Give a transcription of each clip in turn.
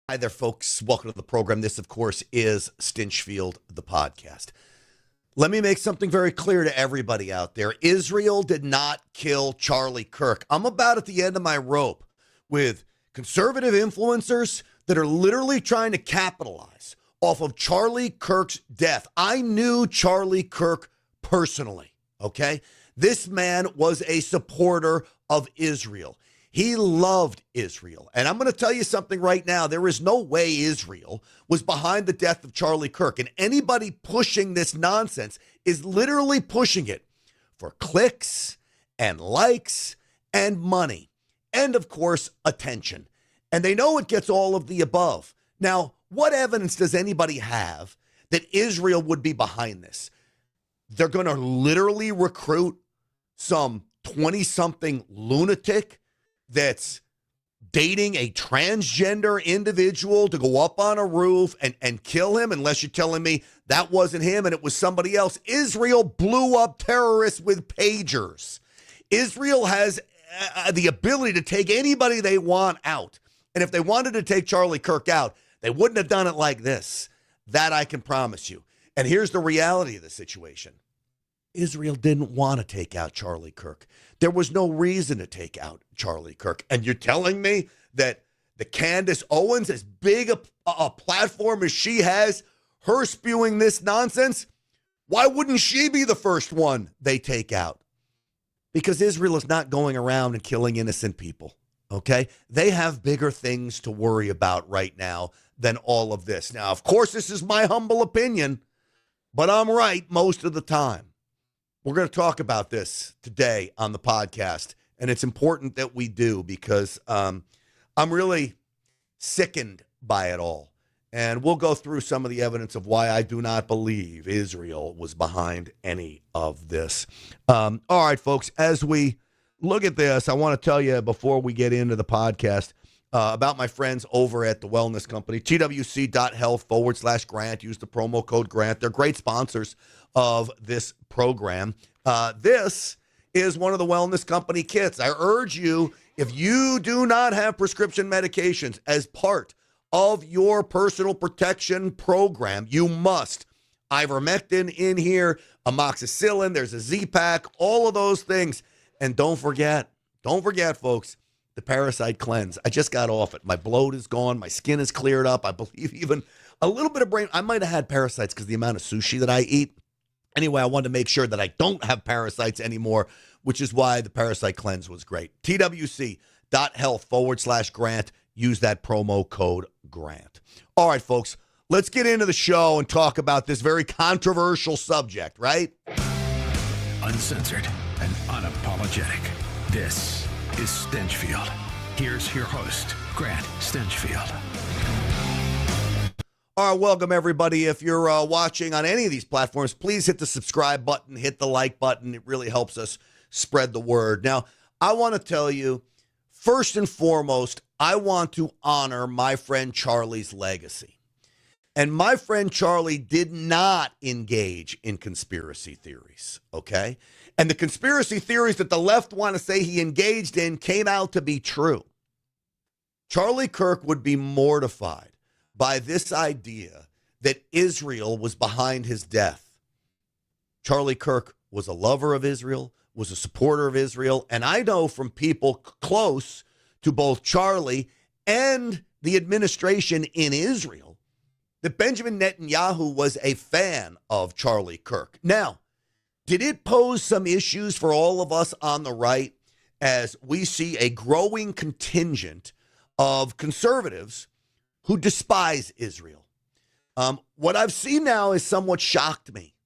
Hi there, folks. Welcome to the program. This, of course, is Stinchfield, the podcast. Let me make something very clear to everybody out there. Israel did not kill Charlie Kirk. I'm about at the end of my rope with conservative influencers that are literally trying to capitalize off of Charlie Kirk's death. I knew Charlie Kirk personally, okay? This man was a supporter of Israel. He loved Israel. And I'm going to tell you something right now. There is no way Israel was behind the death of Charlie Kirk. And anybody pushing this nonsense is literally pushing it for clicks and likes and money. And, of course, attention. And they know it gets all of the above. Now, what evidence does anybody have that Israel would be behind this? They're going to literally recruit some 20-something lunatic that's dating a transgender individual to go up on a roof and kill him, unless you're telling me that wasn't him and it was somebody else. Israel blew up terrorists with pagers. Israel has the ability to take anybody they want out. And if they wanted to take Charlie Kirk out, they wouldn't have done it like this. That I can promise you. And here's the reality of the situation. Israel didn't want to take out Charlie Kirk. There was no reason to take out Charlie Kirk. And you're telling me that the Candace Owens, as big a platform as she has, her spewing this nonsense, why wouldn't she be the first one they take out? Because Israel is not going around and killing innocent people, okay? They have bigger things to worry about right now than all of this. Now, of course, this is my humble opinion, but I'm right most of the time. We're going to talk about this today on the podcast, and it's important that we do because I'm really sickened by it all. And we'll go through some of the evidence of why I do not believe Israel was behind any of this. All right, folks, as we look at this, I want to tell you before we get into the podcast about my friends over at the wellness company, twc.health/grant. Use the promo code GRANT. They're great sponsors of this program. This is one of the wellness company kits. I urge you, if you do not have prescription medications as part of your personal protection program, you must. Ivermectin in here, amoxicillin, there's a Z-Pack, all of those things. And don't forget, folks, the parasite cleanse. I just got off it. My bloat is gone. My skin is cleared up. I believe even a little bit of brain. I might have had parasites because of the amount of sushi that I eat. Anyway, I wanted to make sure that I don't have parasites anymore, which is why the parasite cleanse was great. twc.health/grant. Use that promo code GRANT. All right, folks, let's get into the show and talk about this very controversial subject, right? Uncensored and unapologetic. This is Stinchfield. Here's your host, Grant Stinchfield. All right, welcome, everybody. If you're watching on any of these platforms, please hit the subscribe button, hit the like button. It really helps us spread the word. Now, I want to tell you, first and foremost, I want to honor my friend Charlie's legacy. And my friend Charlie did not engage in conspiracy theories, okay? And the conspiracy theories that the left want to say he engaged in came out to be true. Charlie Kirk would be mortified by this idea that Israel was behind his death. Charlie Kirk was a lover of Israel, was a supporter of Israel, and I know from people close to both Charlie and the administration in Israel that Benjamin Netanyahu was a fan of Charlie Kirk. Now, did it pose some issues for all of us on the right as we see a growing contingent of conservatives who despise Israel? What I've seen now has somewhat shocked me.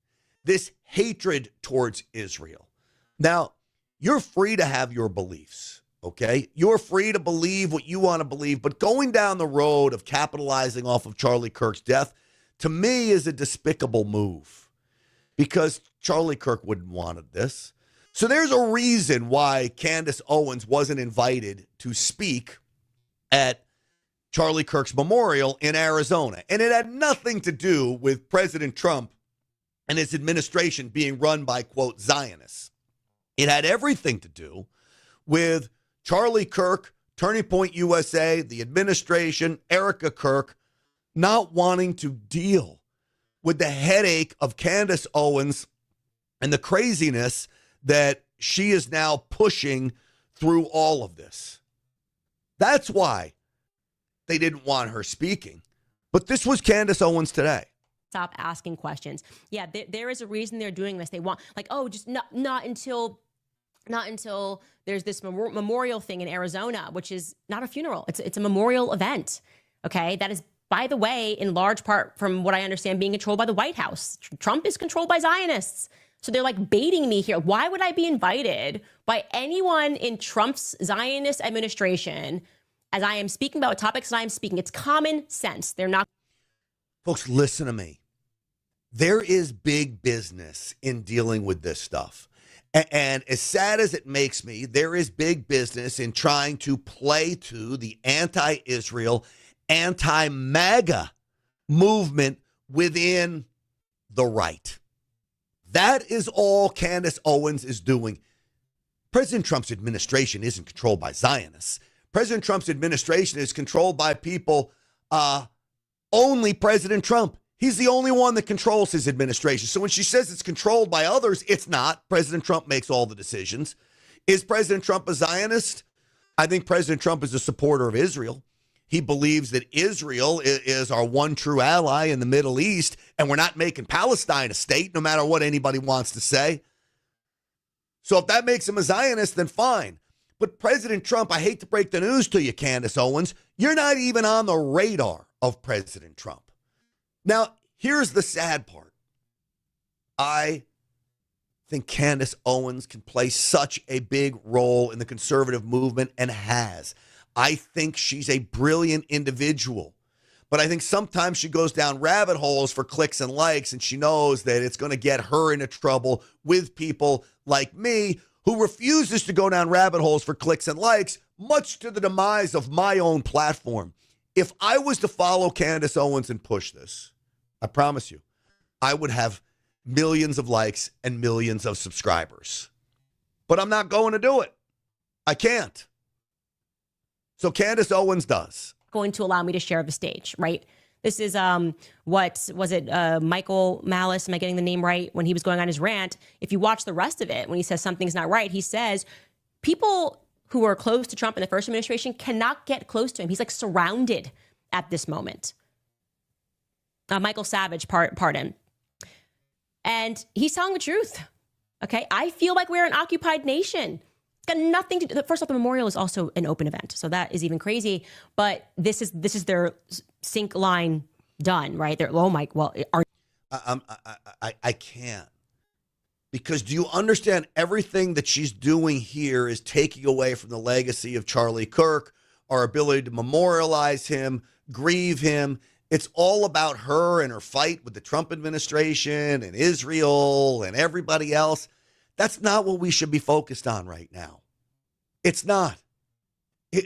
This hatred towards Israel. Now, you're free to have your beliefs, okay? You're free to believe what you want to believe, but going down the road of capitalizing off of Charlie Kirk's death, to me, is a despicable move because Charlie Kirk wouldn't wanted this. So there's a reason why Candace Owens wasn't invited to speak at Charlie Kirk's memorial in Arizona. And it had nothing to do with President Trump and his administration being run by, quote, Zionists. It had everything to do with Charlie Kirk Turning Point USA, the administration, Erika Kirk, not wanting to deal with the headache of Candace Owens and the craziness that she is now pushing through all of this. That's why they didn't want her speaking. But this was Candace Owens today. Stop asking questions. Yeah, there is a reason they're doing this. They want, like, oh, just not until there's this memorial thing in Arizona, which is not a funeral. It's a memorial event. Okay, that is, by the way, in large part, from what I understand, being controlled by the White House. Trump is controlled by Zionists. So they're like baiting me here. Why would I be invited by anyone in Trump's Zionist administration as I am speaking about topics that I am speaking? It's common sense. They're not. Folks, listen to me. There is big business in dealing with this stuff. And as sad as it makes me, there is big business in trying to play to the anti-Israel, anti-MAGA movement within the right. That is all Candace Owens is doing. President Trump's administration isn't controlled by Zionists. President Trump's administration is controlled by people, only President Trump. He's the only one that controls his administration. So when she says it's controlled by others, it's not. President Trump makes all the decisions. Is President Trump a Zionist? I think President Trump is a supporter of Israel. He believes that Israel is our one true ally in the Middle East, and we're not making Palestine a state, no matter what anybody wants to say. So if that makes him a Zionist, then fine. But President Trump, I hate to break the news to you, Candace Owens, you're not even on the radar of President Trump. Now, here's the sad part. I think Candace Owens can play such a big role in the conservative movement and has. I think she's a brilliant individual. But I think sometimes she goes down rabbit holes for clicks and likes, and she knows that it's going to get her into trouble with people like me who refuses to go down rabbit holes for clicks and likes, much to the demise of my own platform. If I was to follow Candace Owens and push this, I promise you, I would have millions of likes and millions of subscribers. But I'm not going to do it. I can't. So Candace Owens does. Going to allow me to share the stage, right? This is, what was it, Michael Malice, am I getting the name right? When he was going on his rant, if you watch the rest of it, when he says something's not right, he says people who are close to Trump in the first administration cannot get close to him. He's like surrounded at this moment. Michael Savage, pardon. And he's telling the truth, okay? I feel like we're an occupied nation. It's got nothing to do. First off, the memorial is also an open event, so that is even crazy. But this is their sync line done, right? They're, oh my, well, I can't. Because do you understand everything that she's doing here is taking away from the legacy of Charlie Kirk, our ability to memorialize him, grieve him. It's all about her and her fight with the Trump administration and Israel and everybody else. That's not what we should be focused on right now. It's not.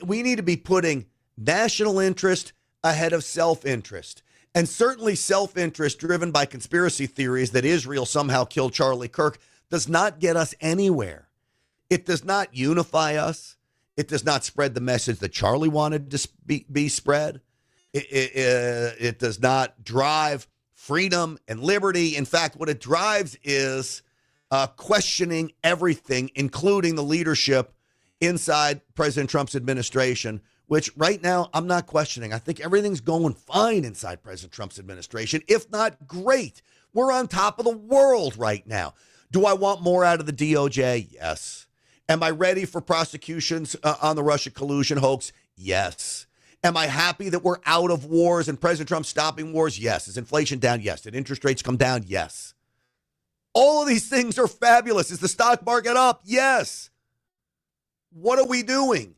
We need to be putting national interest ahead of self-interest. And certainly self-interest driven by conspiracy theories that Israel somehow killed Charlie Kirk does not get us anywhere. It does not unify us. It does not spread the message that Charlie wanted to be spread. It does not drive freedom and liberty. In fact, what it drives is questioning everything, including the leadership inside President Trump's administration, which right now I'm not questioning. I think everything's going fine inside President Trump's administration, if not great. We're on top of the world right now. Do I want more out of the DOJ? Yes. Am I ready for prosecutions on the Russia collusion hoax? Yes. Am I happy that we're out of wars and President Trump's stopping wars? Yes. Is inflation down? Yes. Did interest rates come down? Yes. All of these things are fabulous. Is the stock market up? Yes. What are we doing?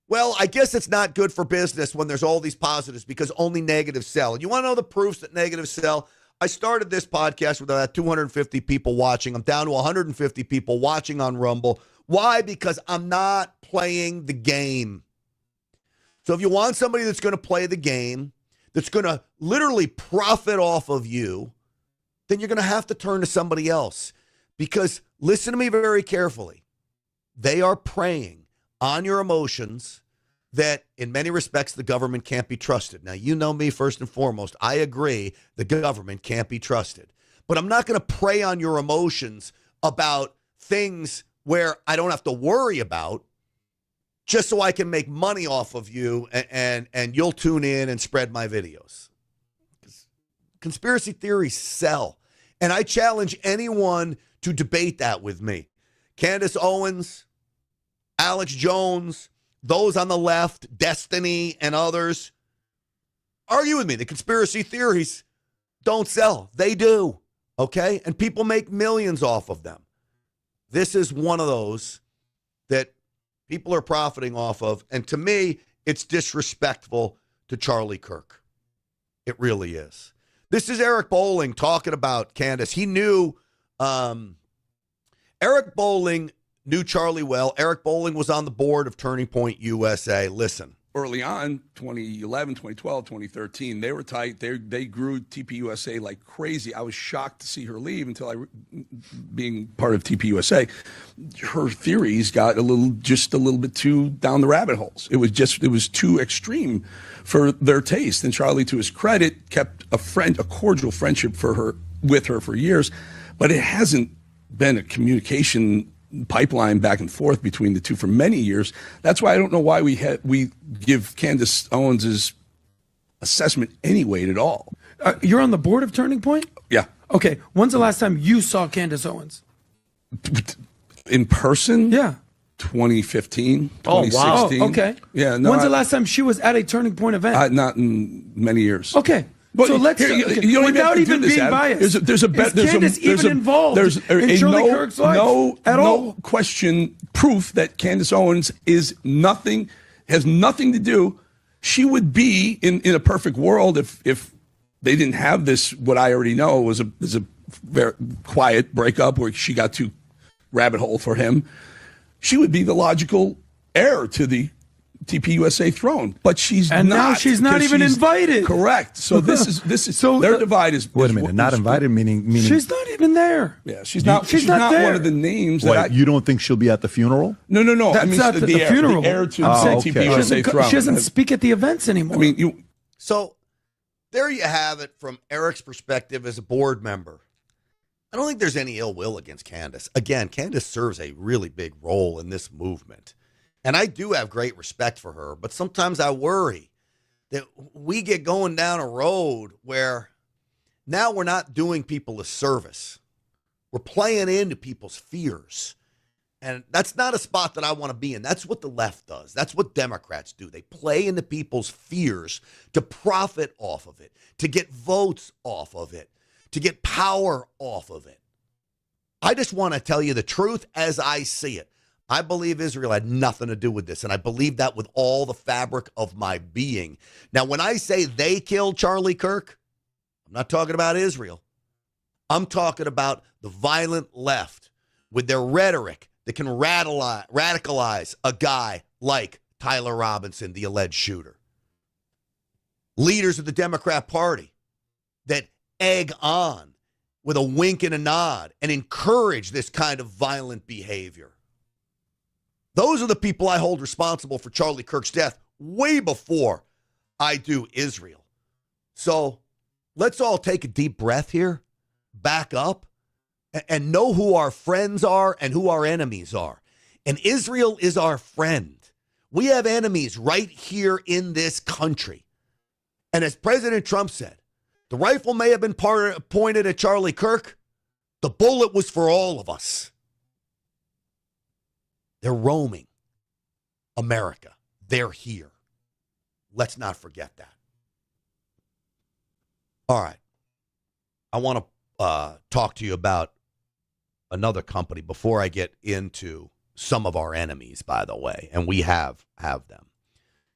Well, I guess it's not good for business when there's all these positives because only negatives sell. And you want to know the proofs that negatives sell? I started this podcast with about 250 people watching. I'm down to 150 people watching on Rumble. Why? Because I'm not playing the game. So if you want somebody that's going to play the game, that's going to literally profit off of you, then you're going to have to turn to somebody else. Because listen to me very carefully. They are preying on your emotions that in many respects the government can't be trusted. Now, you know me first and foremost. I agree the government can't be trusted. But I'm not going to prey on your emotions about things where I don't have to worry about just so I can make money off of you and you'll tune in and spread my videos. Conspiracy theories sell. And I challenge anyone to debate that with me. Candace Owens, Alex Jones, those on the left, Destiny and others, argue with me. The conspiracy theories don't sell. They do. Okay? And people make millions off of them. This is one of those that people are profiting off of. And to me, it's disrespectful to Charlie Kirk. It really is. This is Eric Bolling talking about Candace. He knew, Eric Bolling knew Charlie well. Eric Bolling was on the board of Turning Point USA. Listen. Early on, 2011, 2012, 2013, they were tight. They grew TPUSA like crazy. I was shocked to see her leave until being part of TPUSA, her theories got just a little bit too down the rabbit holes. It was too extreme for their taste. And Charlie, to his credit, kept a cordial friendship with her for years, but it hasn't been a communication pipeline back and forth between the two for many years. That's why I don't know why we give Candace Owens' assessment any weight at all. You're on the board of Turning Point? Yeah. Okay. When's the last time you saw Candace Owens? In person? Yeah. 2015, Oh, 2016. wow. Okay. Yeah. No, When's the last time she was at a Turning Point event? Not in many years. Okay. But so let's without even being biased. Is Candace even involved in Charlie Kirk's life at all? No question, proof that Candace Owens has nothing to do. She would be in a perfect world if they didn't have this. What I already know was a very quiet breakup where she got too rabbit hole for him. She would be the logical heir to the TPUSA throne, but she's not. And now she's not even invited. Correct. So this is so their divide is. Wait a minute, not invited meaning she's not even there. Yeah, she's not there. One of the names. What, you don't think she'll be at the funeral? No. That's not the funeral. The heir to the TPUSA throne. She doesn't speak at the events anymore. I mean, So there you have it from Eric's perspective as a board member. I don't think there's any ill will against Candace. Again, Candace serves a really big role in this movement. And I do have great respect for her, but sometimes I worry that we get going down a road where now we're not doing people a service. We're playing into people's fears. And that's not a spot that I want to be in. That's what the left does. That's what Democrats do. They play into people's fears to profit off of it, to get votes off of it, to get power off of it. I just want to tell you the truth as I see it. I believe Israel had nothing to do with this, and I believe that with all the fabric of my being. Now, when I say they killed Charlie Kirk, I'm not talking about Israel. I'm talking about the violent left with their rhetoric that can radicalize a guy like Tyler Robinson, the alleged shooter. Leaders of the Democrat Party that egg on with a wink and a nod and encourage this kind of violent behavior. Those are the people I hold responsible for Charlie Kirk's death way before I do Israel. So let's all take a deep breath here, back up, and know who our friends are and who our enemies are. And Israel is our friend. We have enemies right here in this country. And as President Trump said, the rifle may have been pointed at Charlie Kirk. The bullet was for all of us. They're roaming America. They're here. Let's not forget that. All right. I want to talk to you about another company before I get into some of our enemies, by the way, and we have them.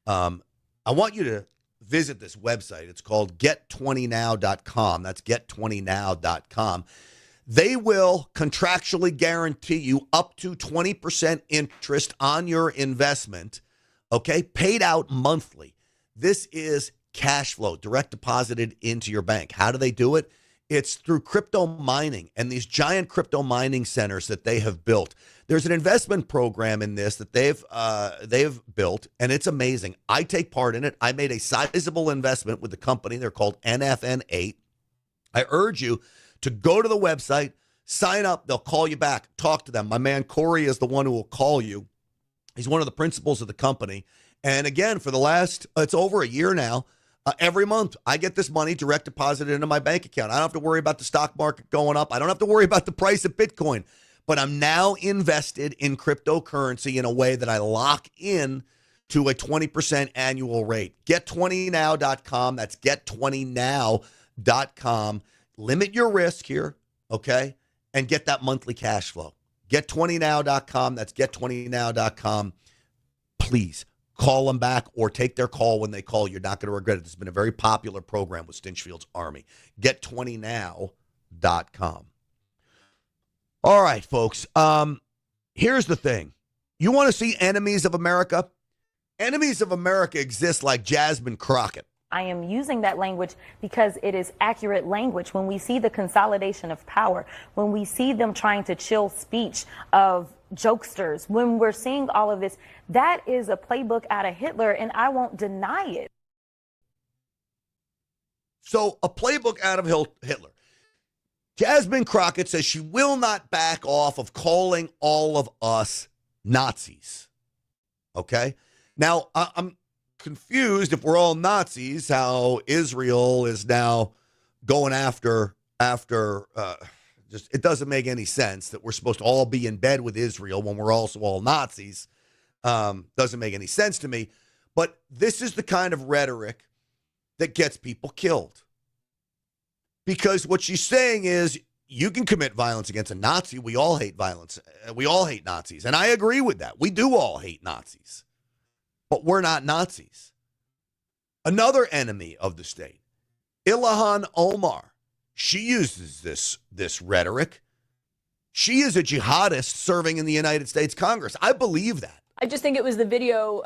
I want you to visit this website. It's called get20now.com. That's get20now.com. They will contractually guarantee you up to 20% interest on your investment, okay, paid out monthly. This is cash flow, direct deposited into your bank. How do they do it? It's through crypto mining and these giant crypto mining centers that they have built. There's an investment program in this that they've built, and it's amazing. I take part in it. I made a sizable investment with the company. They're called NFN8. I urge you to go to the website, sign up. They'll call you back. Talk to them. My man Corey is the one who will call you. He's one of the principals of the company. And again, for the last, it's over a year now, every month I get this money direct deposited into my bank account. I don't have to worry about the stock market going up. I don't have to worry about the price of Bitcoin. But I'm now invested in cryptocurrency in a way that I lock in to a 20% annual rate. Get20now.com. That's get20now.com. Limit your risk here, okay? And get that monthly cash flow. Get20now.com. That's get20now.com. Please call them back or take their call when they call. You're not going to regret it. This has been a very popular program with Stinchfield's Army. Get20now.com. All right, folks. Here's the thing. You want to see enemies of America? Enemies of America exist like Jasmine Crockett. I am using that language because it is accurate language. When we see the consolidation of power, when we see them trying to chill speech of jokesters, when we're seeing all of this, that is a playbook out of Hitler, and I won't deny it. So, a playbook out of Hitler. Jasmine Crockett says she will not back off of calling all of us Nazis. Okay? Now, I'm confused if we're all Nazis, how Israel is now going after just it doesn't make any sense that we're supposed to all be in bed with Israel when we're also all Nazis. Doesn't make any sense to me. But this is the kind of rhetoric that gets people killed. Because what she's saying is you can commit violence against a Nazi. We all hate violence. We all hate Nazis. And I agree with that. We do all hate Nazis. But we're not Nazis. Another enemy of the state, Ilhan Omar. She uses this rhetoric. She is a jihadist serving in the United States Congress. I believe that. I just think it was the video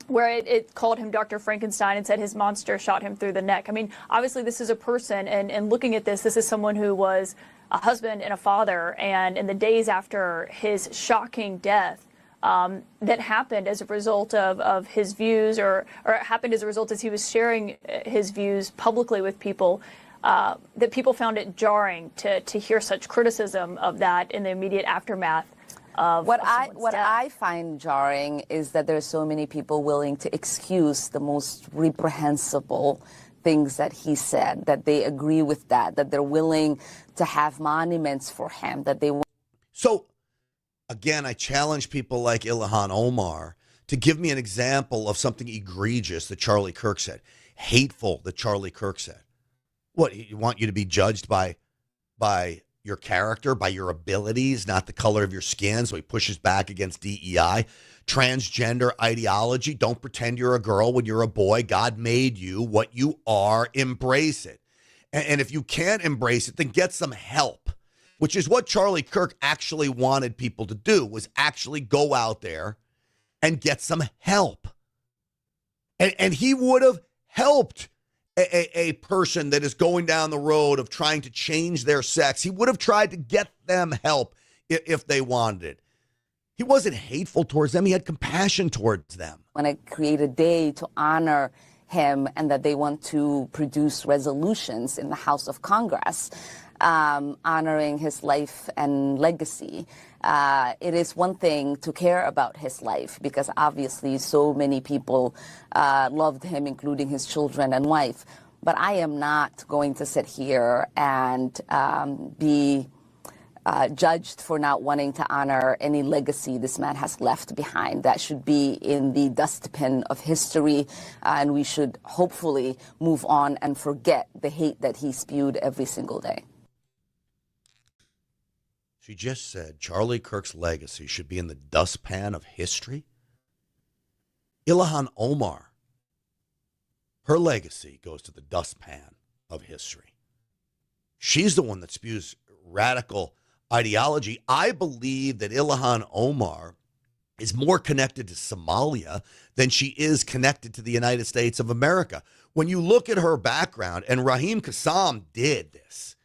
where it called him Dr. Frankenstein and said his monster shot him through the neck. I mean, obviously this is a person, and looking at this is someone who was a husband and a father, and in the days after his shocking death, that happened as a result of his views, or it happened as a result as he was sharing his views publicly with people, that people found it jarring to hear such criticism of that in the immediate aftermath of what death. I find jarring is that there are so many people willing to excuse the most reprehensible things that he said, that they agree with that they're willing to have monuments for him, that they want. So, again, I challenge people like Ilhan Omar to give me an example of something egregious that Charlie Kirk said, hateful that Charlie Kirk said. What, you want you to be judged by your character, by your abilities, not the color of your skin? So he pushes back against DEI. Transgender ideology. Don't pretend you're a girl when you're a boy. God made you what you are. Embrace it. And if you can't embrace it, then get some help, which is what Charlie Kirk actually wanted people to do, was actually go out there and get some help. And he would have helped a person that is going down the road of trying to change their sex. He would have tried to get them help if they wanted it. He wasn't hateful towards them. He had compassion towards them. Want to create a day to honor him, and that they want to produce resolutions in the House of Congress honoring his life and legacy. It is one thing to care about his life, because obviously so many people loved him, including his children and wife. But I am not going to sit here and be judged for not wanting to honor any legacy this man has left behind. That should be in the dustbin of history, and we should hopefully move on and forget the hate that he spewed every single day. She just said Charlie Kirk's legacy should be in the dustpan of history. Ilhan Omar, her legacy goes to the dustpan of history. She's the one that spews radical ideology. I believe that Ilhan Omar is more connected to Somalia than she is connected to the United States of America. When you look at her background, and Raheem Kassam did this,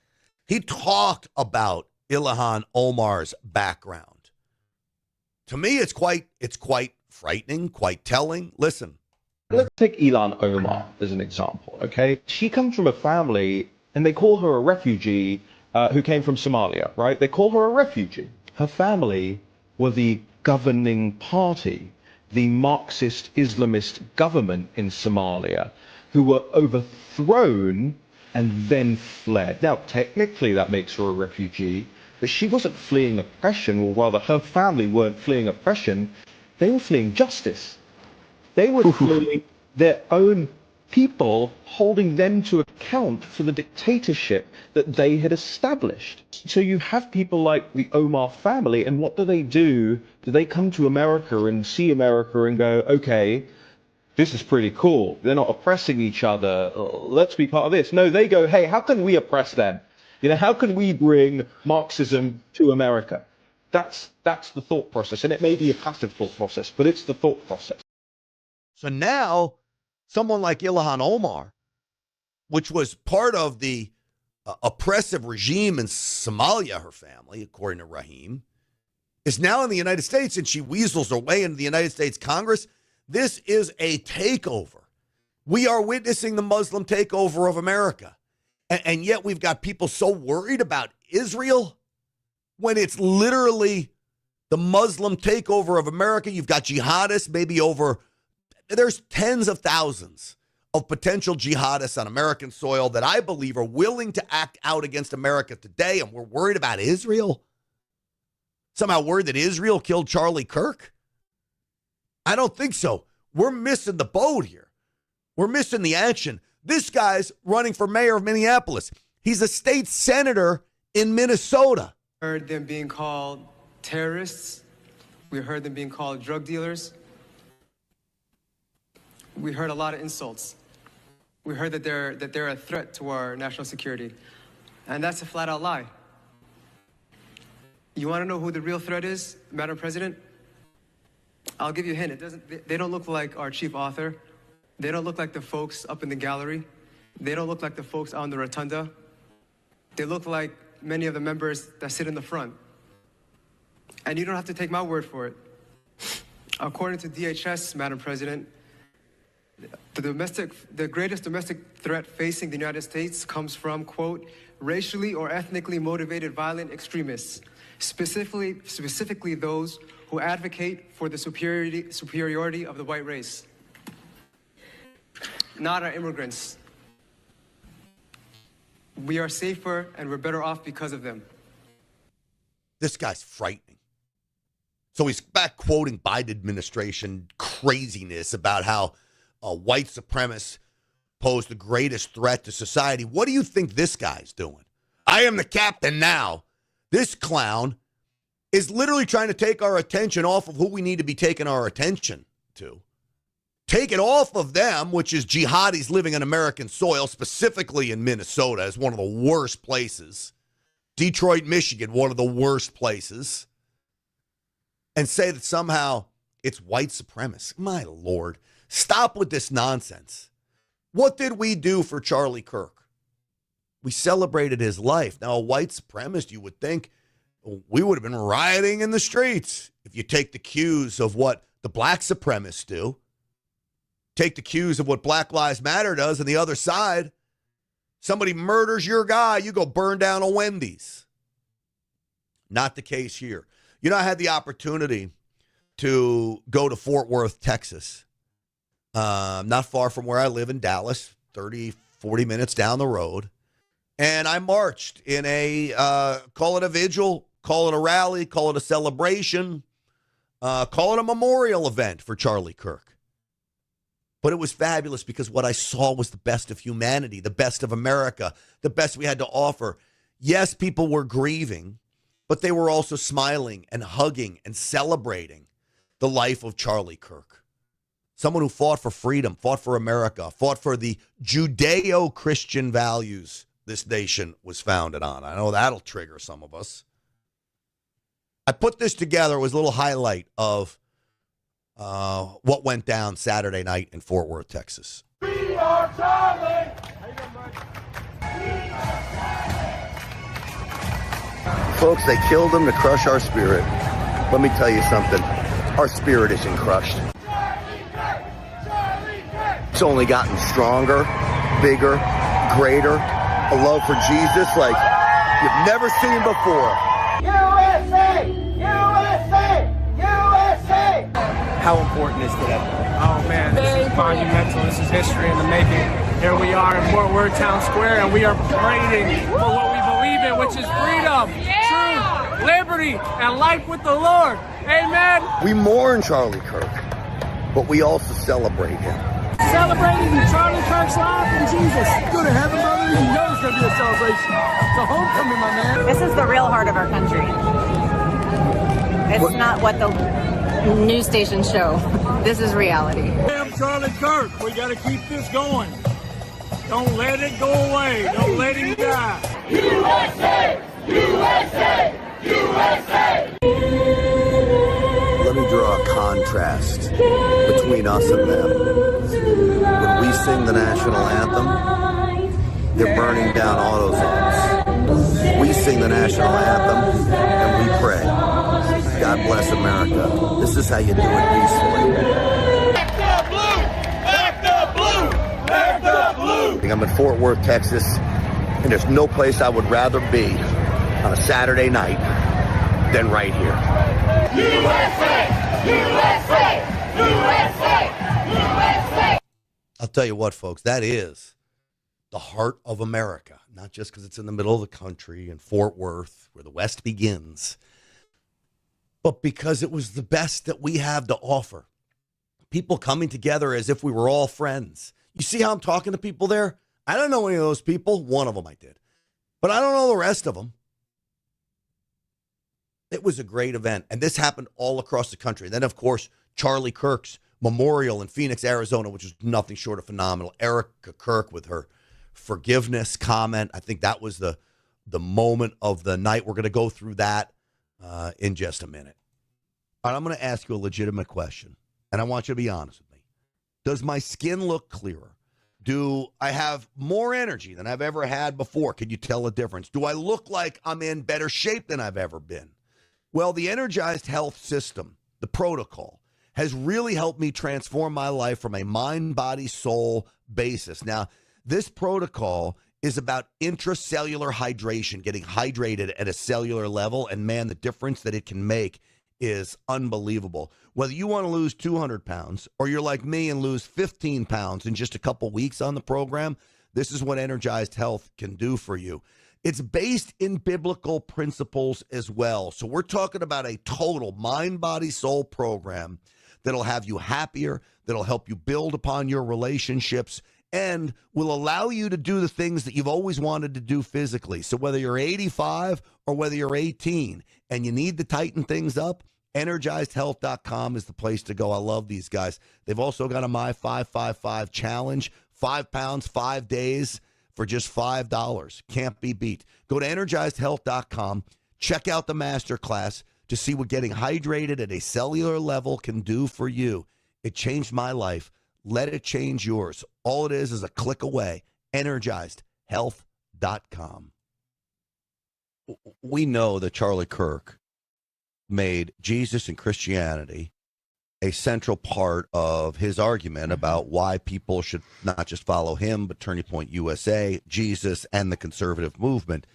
he talked about Ilhan Omar's background. To me, it's quite frightening, quite telling. Listen. Let's take Ilhan Omar as an example, okay? She comes from a family, and they call her a refugee who came from Somalia, right? They call her a refugee. Her family were the governing party, the Marxist Islamist government in Somalia, who were overthrown and then fled. Now, technically, that makes her a refugee, but she wasn't fleeing oppression, or rather, her family weren't fleeing oppression. They were fleeing justice. They were fleeing their own people, holding them to account for the dictatorship that they had established. So you have people like the Omar family, and what do? Do they come to America and see America and go, okay, this is pretty cool. They're not oppressing each other. Let's be part of this. No, they go, hey, how can we oppress them? You know, how can we bring Marxism to America? That's the thought process. And it may be a passive thought process, but it's the thought process. So now someone like Ilhan Omar, which was part of the oppressive regime in Somalia, her family, according to Raheem, is now in the United States, and she weasels her way into the United States Congress. This is a takeover. We are witnessing the Muslim takeover of America. And yet we've got people so worried about Israel when it's literally the Muslim takeover of America. You've got jihadists, there's tens of thousands of potential jihadists on American soil that I believe are willing to act out against America today, and we're worried about Israel? Somehow worried that Israel killed Charlie Kirk? I don't think so. We're missing the boat here. We're missing the action. This guy's running for mayor of Minneapolis. He's a state senator in Minnesota. Heard them being called terrorists. We heard them being called drug dealers. We heard a lot of insults. We heard that they're a threat to our national security. And that's a flat-out lie. You want to know who the real threat is, Madam President? I'll give you a hint. They don't look like our chief author. They don't look like the folks up in the gallery. They don't look like the folks out in the rotunda. They look like many of the members that sit in the front. And you don't have to take my word for it. According to DHS, Madam President, the greatest domestic threat facing the United States comes from, quote, racially or ethnically motivated violent extremists, specifically those who advocate for the superiority of the white race, not our immigrants. We are safer and we're better off because of them. This guy's frightening. So he's back quoting Biden administration craziness about how white supremacists pose the greatest threat to society. What do you think this guy's doing? I am the captain now. This clown is literally trying to take our attention off of who we need to be taking our attention to. Take it off of them, which is jihadis living on American soil, specifically in Minnesota, is one of the worst places. Detroit, Michigan, one of the worst places. And say that somehow it's white supremacists. My Lord. Stop with this nonsense. What did we do for Charlie Kirk? We celebrated his life. Now, a white supremacist, you would think we would have been rioting in the streets. If you take the cues of what the black supremacists do, take the cues of what Black Lives Matter does on the other side, somebody murders your guy, you go burn down a Wendy's. Not the case here. You know, I had the opportunity to go to Fort Worth, Texas. Not far from where I live in Dallas, 30, 40 minutes down the road. And I marched in call it a vigil, call it a rally, call it a celebration, call it a memorial event for Charlie Kirk. But it was fabulous because what I saw was the best of humanity, the best of America, the best we had to offer. Yes, people were grieving, but they were also smiling and hugging and celebrating the life of Charlie Kirk. Someone who fought for freedom, fought for America, fought for the Judeo-Christian values this nation was founded on. I know that'll trigger some of us. I put this together. It was a little highlight of what went down Saturday night in Fort Worth, Texas. We are Charlie. Folks, they killed him to crush our spirit. Let me tell you something. Our spirit isn't crushed. It's only gotten stronger, bigger, greater. A love for Jesus like you've never seen before. USA! USA! USA! How important is today? Oh man, this is monumental. This is history in the making. Here we are in Fort Worth Town Square, and we are parading for what we believe in, which is freedom, truth, liberty, and life with the Lord. Amen. We mourn Charlie Kirk, but we also celebrate him. Celebrating Charlie Kirk's life in Jesus. Go to heaven, brother. You know it's going to be a celebration. It's a homecoming, my man. This is the real heart of our country. It's not what the news stations show. This is reality. I'm Charlie Kirk. We got to keep this going. Don't let it go away. Don't let him die. USA! USA! USA! Let me draw a contrast between us and them. When we sing the national anthem, they're burning down AutoZones. We sing the national anthem and we pray. God bless America. This is how you do it peacefully. Back the blue! Back the blue! Back the blue! I'm in Fort Worth, Texas, and there's no place I would rather be on a Saturday night than right here. USA! USA! USA! USA! I'll tell you what, folks, that is the heart of America, not just because it's in the middle of the country in Fort Worth, where the West begins, but because it was the best that we have to offer. People coming together as if we were all friends. You see how I'm talking to people there? I don't know any of those people. One of them I did. But I don't know the rest of them. It was a great event. And this happened all across the country. And then, of course, Charlie Kirk's memorial in Phoenix, Arizona, which was nothing short of phenomenal. Erika Kirk with her forgiveness comment. I think that was the moment of the night. We're going to go through that in just a minute. All right, I'm going to ask you a legitimate question, and I want you to be honest with me. Does my skin look clearer? Do I have more energy than I've ever had before? Can you tell a difference? Do I look like I'm in better shape than I've ever been? Well, the Energized Health System, the protocol, has really helped me transform my life from a mind, body, soul basis. Now, this protocol is about intracellular hydration, getting hydrated at a cellular level. And man, the difference that it can make is unbelievable. Whether you want to lose 200 pounds or you're like me and lose 15 pounds in just a couple weeks on the program, this is what Energized Health can do for you. It's based in biblical principles as well. So we're talking about a total mind, body, soul program that'll have you happier, that'll help you build upon your relationships, and will allow you to do the things that you've always wanted to do physically. So whether you're 85 or whether you're 18 and you need to tighten things up, EnergizedHealth.com is the place to go. I love these guys. They've also got a My 555 challenge, 5 pounds, 5 days for just $5. Can't be beat. Go to EnergizedHealth.com. Check out the masterclass to see what getting hydrated at a cellular level can do for you. It changed my life. Let it change yours. All it is a click away. EnergizedHealth.com. We know that Charlie Kirk made Jesus and Christianity a central part of his argument about why people should not just follow him, but Turning Point USA, Jesus, and the conservative movement.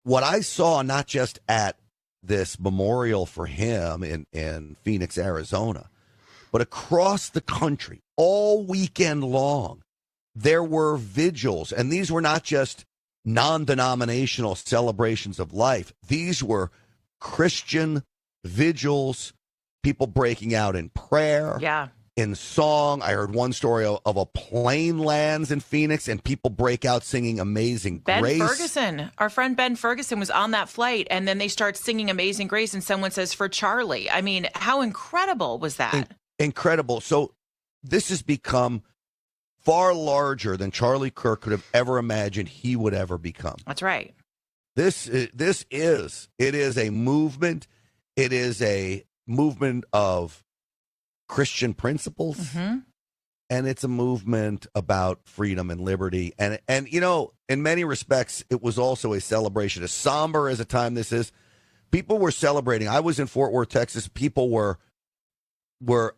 What I saw, not just at this memorial for him in Phoenix, Arizona, but across the country, all weekend long, there were vigils. And these were not just non-denominational celebrations of life. These were Christian vigils, people breaking out in prayer, in song. I heard one story of a plane lands in Phoenix and people break out singing Amazing Grace. Ben Ferguson, our friend Ben Ferguson was on that flight, and then they start singing Amazing Grace, and someone says, for Charlie. I mean, how incredible was that? Incredible. So this has become far larger than Charlie Kirk could have ever imagined he would ever become. That's right. It is a movement. It is a movement of Christian principles. Mm-hmm. And it's a movement about freedom and liberty. And you know, in many respects, it was also a celebration. As somber as a time this is, people were celebrating. I was in Fort Worth, Texas. People were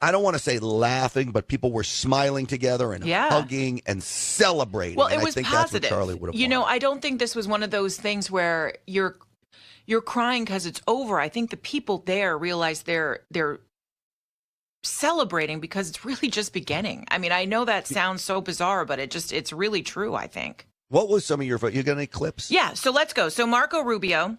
I don't want to say laughing, but people were smiling together and hugging and celebrating. Well, it and was I think positive. That's what Charlie would have You know, I don't think this was one of those things where you're crying because it's over. I think the people there realize they're celebrating because it's really just beginning. I mean, I know that sounds so bizarre, but it's really true, I think. What was some of you got any clips? Yeah, so let's go. So Marco Rubio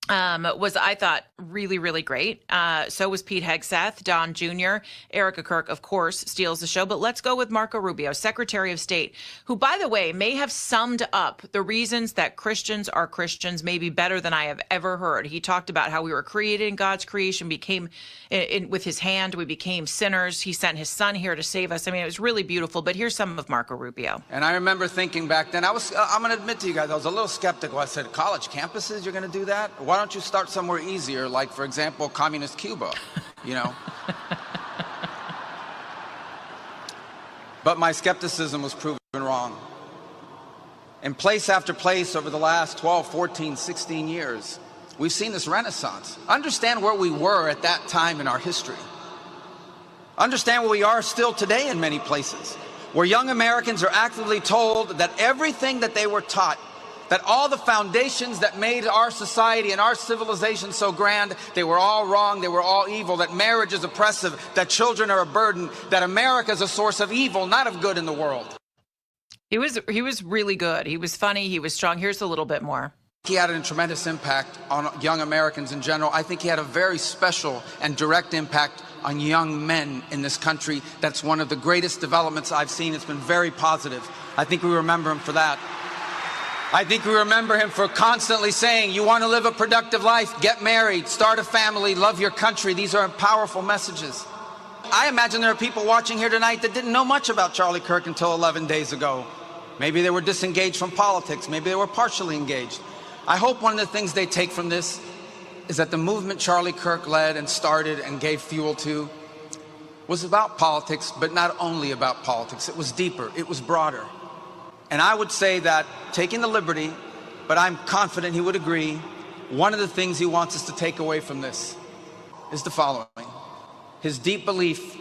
was, I thought, really, really great. So was Pete Hegseth, Don Jr., Erika Kirk, of course, steals the show. But let's go with Marco Rubio, Secretary of State, who, by the way, may have summed up the reasons that Christians are Christians maybe better than I have ever heard. He talked about how we were created in God's creation, became with his hand, we became sinners. He sent his son here to save us. I mean, it was really beautiful. But here's some of Marco Rubio. And I remember thinking back then, I'm going to admit to you guys, I was a little skeptical. I said, college campuses, you're going to do that? Why don't you start somewhere easier, like, for example, communist Cuba, you know? But my skepticism was proven wrong. In place after place over the last 12, 14, 16 years, we've seen this renaissance. Understand where we were at that time in our history. Understand where we are still today in many places, where young Americans are actively told that everything that they were taught, that all the foundations that made our society and our civilization so grand, they were all wrong, they were all evil, that marriage is oppressive, that children are a burden, that America is a source of evil, not of good in the world. He was really good. He was funny. He was strong. Here's a little bit more. He had a tremendous impact on young Americans in general. I think he had a very special and direct impact on young men in this country. That's one of the greatest developments I've seen. It's been very positive. I think we remember him for that. I think we remember him for constantly saying, you want to live a productive life, get married, start a family, love your country. These are powerful messages. I imagine there are people watching here tonight that didn't know much about Charlie Kirk until 11 days ago. Maybe they were disengaged from politics. Maybe they were partially engaged. I hope one of the things they take from this is that the movement Charlie Kirk led and started and gave fuel to was about politics, but not only about politics. It was deeper. It was broader. And I would say that, taking the liberty, but I'm confident he would agree, one of the things he wants us to take away from this is the following. His deep belief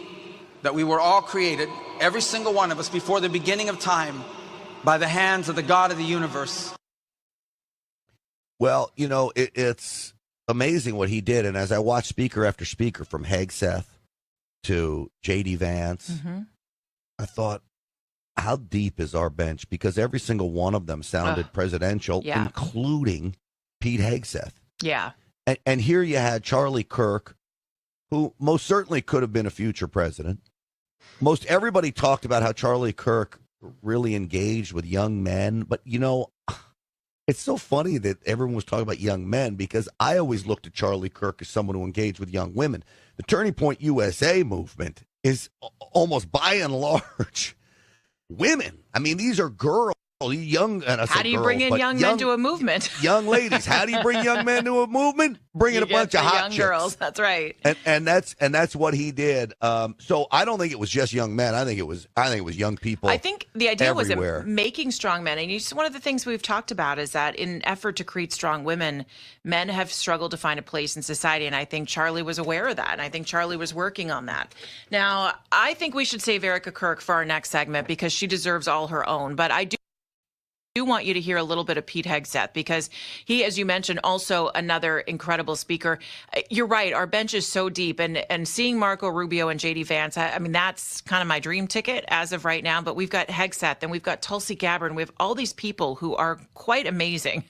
that we were all created, every single one of us, before the beginning of time, by the hands of the God of the universe. Well, you know, it's amazing what he did. And as I watched speaker after speaker, from Hegseth to J.D. Vance, I thought, how deep is our bench? Because every single one of them sounded presidential, including Pete Hegseth. Yeah. And here you had Charlie Kirk, who most certainly could have been a future president. Most everybody talked about how Charlie Kirk really engaged with young men. But, you know, it's so funny that everyone was talking about young men, because I always looked at Charlie Kirk as someone who engaged with young women. The Turning Point USA movement is almost by and large women. I mean, these are girls, young. How do you bring in young men to a movement? Young ladies. How do you bring young men to a movement? Bring in a bunch of hot young chicks. girls. That's right. And that's what he did. So I don't think it was just young men. I think it was young people. I think the idea everywhere. was making strong men. And one of the things we've talked about is that in an effort to create strong women, men have struggled to find a place in society. And I think Charlie was aware of that. And I think Charlie was working on that. Now, I think we should save Erika Kirk for our next segment, because she deserves all her own. But I do want you to hear a little bit of Pete Hegseth, because he, as you mentioned, also another incredible speaker. You're right. Our bench is so deep, and seeing Marco Rubio and J.D. Vance, I mean, that's kind of my dream ticket as of right now. But we've got Hegseth, and we've got Tulsi Gabbard, and we have all these people who are quite amazing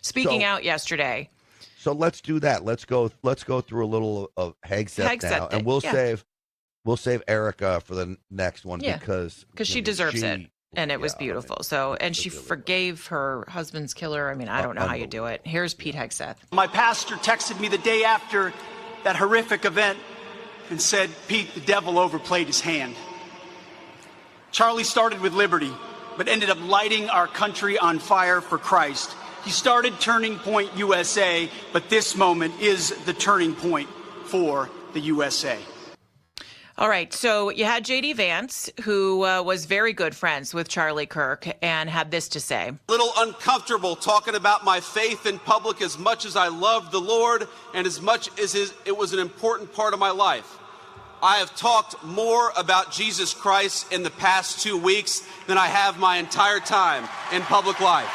speaking out yesterday. So let's do that. Let's go through a little of Hegseth now, and we'll save Erika for the next one, because she deserves it. And it was beautiful. And she forgave her husband's killer. I mean, I don't know how you do it. Here's Pete Hegseth. My pastor texted me the day after that horrific event and said, Pete, the devil overplayed his hand. Charlie started with liberty, but ended up lighting our country on fire for Christ. He started Turning Point USA, but this moment is the turning point for the USA. All right. So you had J.D. Vance, who was very good friends with Charlie Kirk, and had this to say. A little uncomfortable talking about my faith in public as much as I loved the Lord and as much as it was an important part of my life. I have talked more about Jesus Christ in the past 2 weeks than I have my entire time in public life.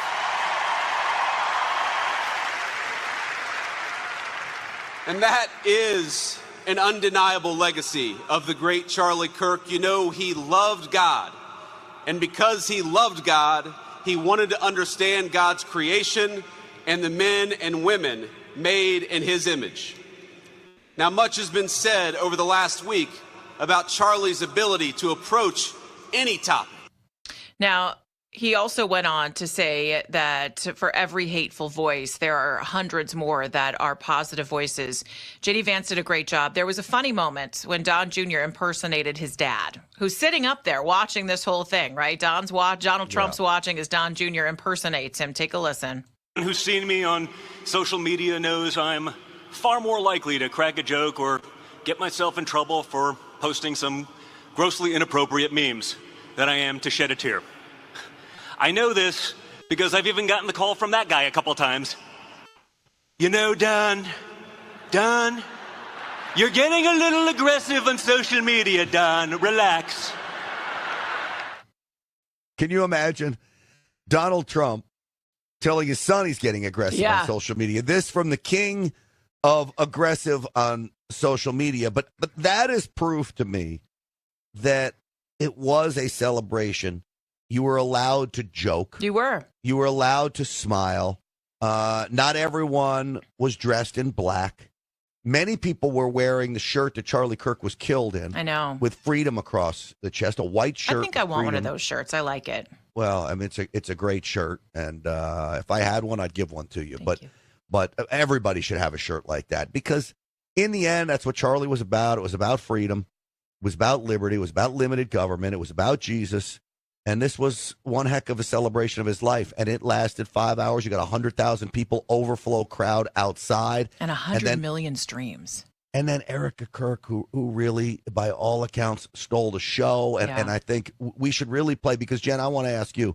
And that is an undeniable legacy of the great Charlie Kirk. You know, he loved God. And because he loved God, he wanted to understand God's creation and the men and women made in his image. Now, much has been said over the last week about Charlie's ability to approach any topic. Now, he also went on to say that for every hateful voice, there are hundreds more that are positive voices. J.D. Vance did a great job. There was a funny moment when Don Jr. impersonated his dad, who's sitting up there watching this whole thing, right? Donald Trump's watching as Don Jr. impersonates him. Take a listen. Who's seen me on social media knows I'm far more likely to crack a joke or get myself in trouble for posting some grossly inappropriate memes than I am to shed a tear. I know this because I've even gotten the call from that guy a couple times. You know, Don, you're getting a little aggressive on social media, Don. Relax. Can you imagine Donald Trump telling his son he's getting aggressive on social media? This from the king of aggressive on social media. But that is proof to me that it was a celebration. You were allowed to joke. You were. You were allowed to smile. Not everyone was dressed in black. Many people were wearing the shirt that Charlie Kirk was killed in. I know. With freedom across the chest, a white shirt. I think I want one of freedom. those shirts. I like it. Well, I mean, it's a great shirt, and if I had one, I'd give one to you. But everybody should have a shirt like that, because in the end, that's what Charlie was about. It was about freedom. It was about liberty. It was about limited government. It was about Jesus. And this was one heck of a celebration of his life. And it lasted 5 hours. You got 100,000 people, overflow crowd outside. And 100 million streams. And then Erika Kirk, who really, by all accounts, stole the show. And I think we should really play, because, Jen, I want to ask you,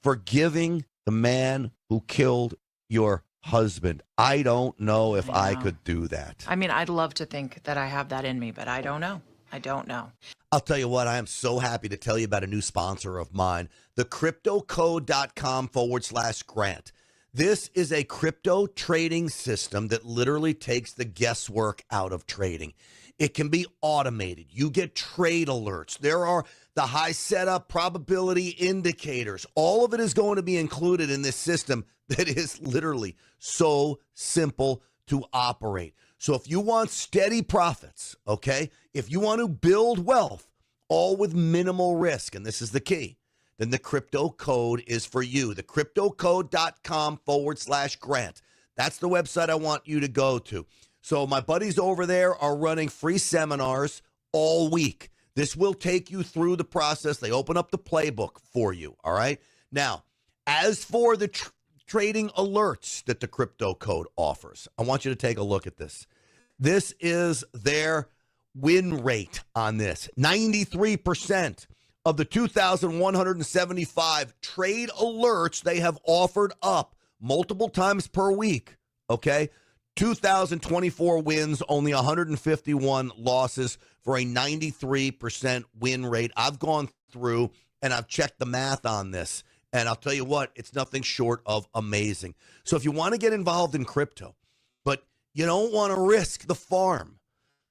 forgiving the man who killed your husband, I don't know if I could do that. I mean, I'd love to think that I have that in me, but I don't know. I don't know. I'll tell you what, I am so happy to tell you about a new sponsor of mine, the cryptocode.com/Grant. This is a crypto trading system that literally takes the guesswork out of trading. It can be automated. You get trade alerts. There are the high setup probability indicators. All of it is going to be included in this system that is literally so simple to operate. So if you want steady profits, okay, if you want to build wealth, all with minimal risk, and this is the key, then the crypto code is for you. The cryptocode.com/Grant. That's the website I want you to go to. So my buddies over there are running free seminars all week. This will take you through the process. They open up the playbook for you, all right? Now, as for the trading alerts that the crypto code offers, I want you to take a look at this. This is their win rate on this. 93% of the 2,175 trade alerts they have offered up multiple times per week, okay? 2,024 wins, only 151 losses for a 93% win rate. I've gone through and I've checked the math on this, and I'll tell you what, it's nothing short of amazing. So if you want to get involved in crypto, but you don't want to risk the farm,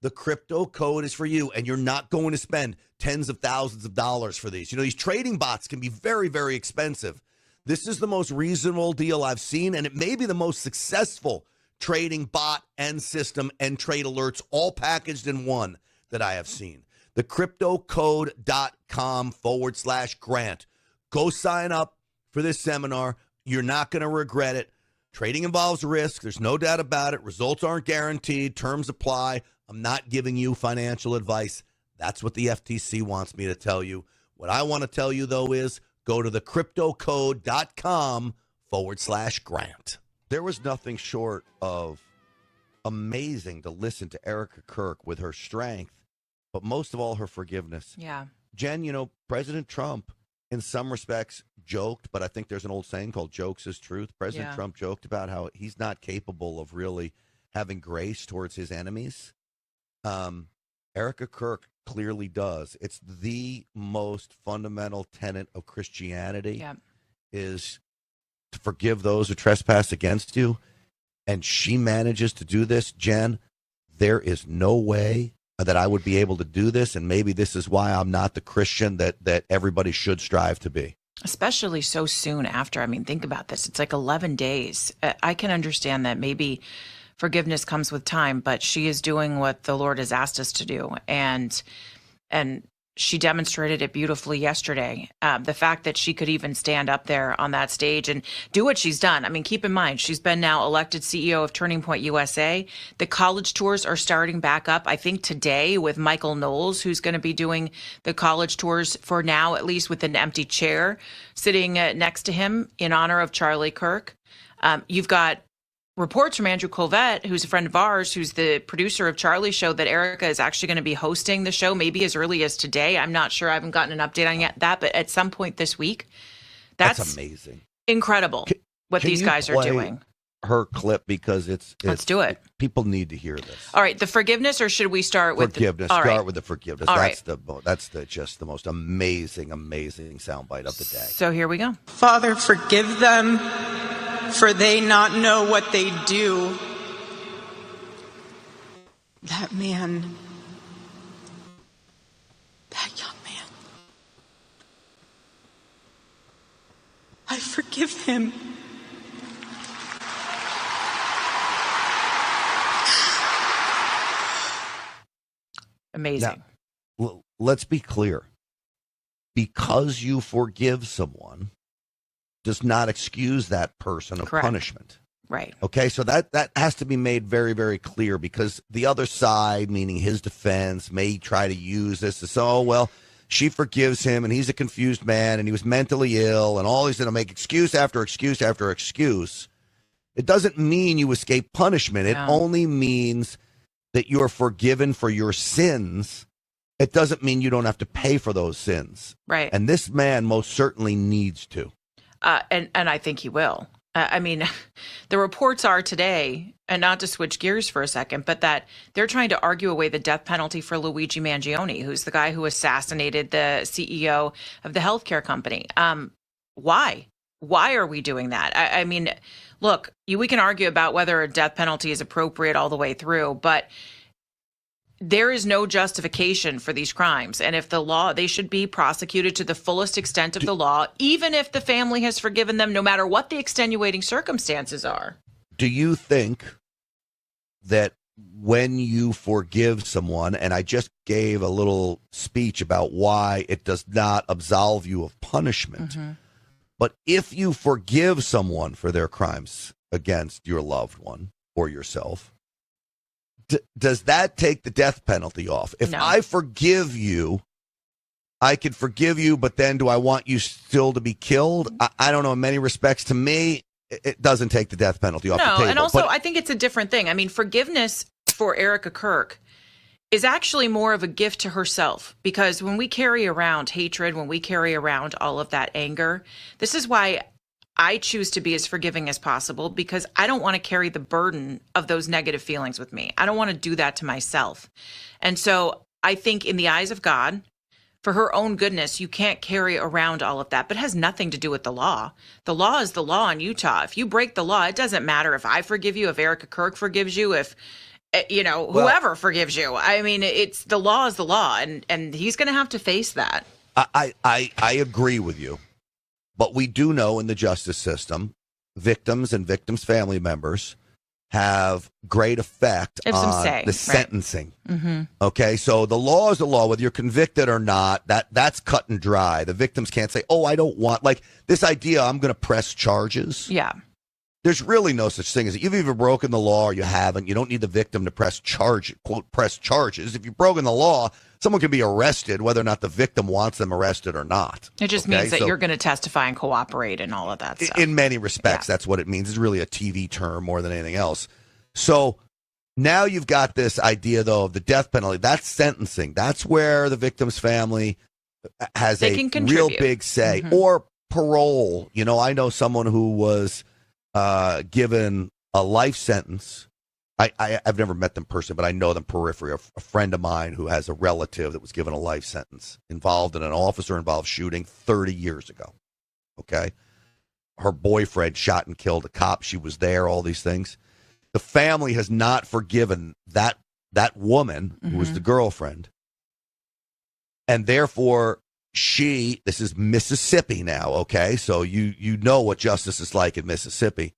the crypto code is for you, and you're not going to spend tens of thousands of dollars for these. You know, these trading bots can be very, very expensive. This is the most reasonable deal I've seen, and it may be the most successful trading bot and system and trade alerts all packaged in one that I have seen. The cryptocode.com/Grant. Go sign up for this seminar. You're not going to regret it. Trading involves risk. There's no doubt about it. Results aren't guaranteed. Terms apply. I'm not giving you financial advice. That's what the FTC wants me to tell you. What I want to tell you, though, is go to the cryptocode.com/Grant. There was nothing short of amazing to listen to Erika Kirk with her strength but most of all, her forgiveness. Yeah. Jen, President Trump, in some respects, joked, but I think there's an old saying called jokes is truth. President Trump joked about how he's not capable of really having grace towards his enemies. Erika Kirk clearly does. It's the most fundamental tenet of Christianity is to forgive those who trespass against you. And she manages to do this. Jen, there is no way that I would be able to do this, and maybe this is why I'm not the Christian that everybody should strive to be. Especially so soon after. I mean, think about this. It's like 11 days. I can understand that maybe forgiveness comes with time, but she is doing what the Lord has asked us to do. And she demonstrated it beautifully yesterday. The fact that she could even stand up there on that stage and do what she's done. I mean, keep in mind, she's been now elected CEO of Turning Point USA. The college tours are starting back up, I think today, with Michael Knowles, who's going to be doing the college tours for now, at least with an empty chair sitting next to him in honor of Charlie Kirk. You've got reports from Andrew Colvette, who's a friend of ours, who's the producer of Charlie's show, that Erika is actually going to be hosting the show maybe as early as today. I'm not sure. I haven't gotten an update on that, but at some point this week. That's amazing. Incredible what these guys are doing. Her clip, because let's do it. People need to hear this. All right, the forgiveness, or should we start with forgiveness? Start with the forgiveness. All that's just the most amazing soundbite of the day. So here we go. Father, forgive them, for they not know what they do. That man, that young man, I forgive him. Amazing. Now, let's be clear. Because you forgive someone does not excuse that person of punishment. Right. Okay, so that has to be made very, very clear, because the other side, meaning his defense, may try to use this as, oh, well, she forgives him and he's a confused man and he was mentally ill and all he's going to make excuse after excuse after excuse. It doesn't mean you escape punishment. It only means that you're forgiven for your sins. It doesn't mean you don't have to pay for those sins. Right. And this man most certainly needs to. And I think he will. I mean, the reports are today, and not to switch gears for a second, but that they're trying to argue away the death penalty for Luigi Mangione, who's the guy who assassinated the CEO of the healthcare company. Why? Why are we doing that? I mean, look, we can argue about whether a death penalty is appropriate all the way through, but there is no justification for these crimes. And if the law, they should be prosecuted to the fullest extent of the law, even if the family has forgiven them, no matter what the extenuating circumstances are. Do you think that when you forgive someone, and I just gave a little speech about why it does not absolve you of punishment, but if you forgive someone for their crimes against your loved one or yourself, does that take the death penalty off? If I forgive you, I could forgive you, but then do I want you still to be killed? I don't know. In many respects, to me, it doesn't take the death penalty off the table. And also, I think it's a different thing. I mean, forgiveness for Erika Kirk is actually more of a gift to herself, because when we carry around hatred, when we carry around all of that anger, this is why I choose to be as forgiving as possible, because I don't want to carry the burden of those negative feelings with me. I don't want to do that to myself. And so I think in the eyes of God, for her own goodness, you can't carry around all of that, but it has nothing to do with the law. The law is the law in Utah. If you break the law, it doesn't matter if I forgive you, if Erika Kirk forgives you, if whoever forgives you. I mean, it's the law is the law, and he's going to have to face that. I agree with you. But we do know in the justice system, victims and victims' family members have great effect on the sentencing. Okay, so the law is the law, whether you're convicted or not. That's cut and dry. The victims can't say, "Oh, I don't want," like this idea. I'm going to press charges. Yeah, there's really no such thing as you've either broken the law or you haven't. You don't need the victim to press charges. If you've broken the law, someone can be arrested whether or not the victim wants them arrested or not. It just means that you're going to testify and cooperate and all of that stuff. In many respects, that's what it means. It's really a TV term more than anything else. So Now you've got this idea, though, of the death penalty. That's sentencing. That's where the victim's family has They a can real contribute. big say. Or parole. You know, I know someone who was given a life sentence. I've never met them personally, but I know them periphery. A friend of mine who has a relative that was given a life sentence involved in an officer-involved shooting 30 years ago. Okay? Her boyfriend shot and killed a cop. She was there, all these things. The family has not forgiven that woman who was the girlfriend. And therefore, this is Mississippi now, okay? So you know what justice is like in Mississippi.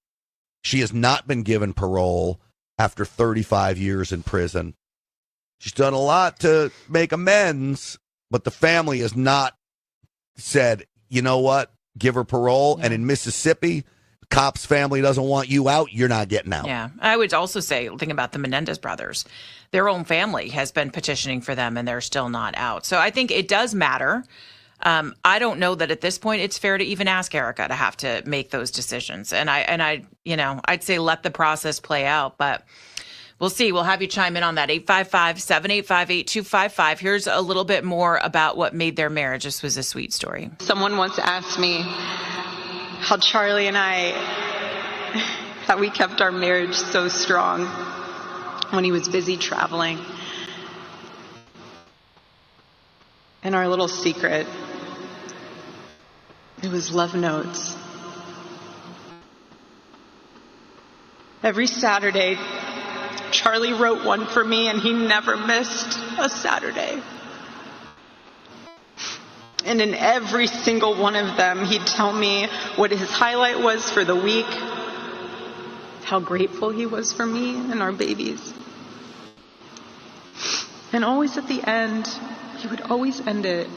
She has not been given parole after 35 years in prison. She's done a lot to make amends, but the family has not said, you know what, give her parole. And in Mississippi, the cop's family doesn't want you out, you're not getting out. Yeah. I would also say, think about the Menendez brothers. Their own family has been petitioning for them, and they're still not out. So I think it does matter. I don't know that at this point it's fair to even ask Erika to have to make those decisions. And I, I'd say let the process play out, but we'll see. We'll have you chime in on that. 855-785-8255. Here's a little bit more about what made their marriage. This was a sweet story. Someone once asked me how Charlie and I, how we kept our marriage so strong when he was busy traveling. And our little secret, it was love notes. Every Saturday, Charlie wrote one for me, and he never missed a Saturday. And in every single one of them, he'd tell me what his highlight was for the week, how grateful he was for me and our babies. And always at the end, he would always end it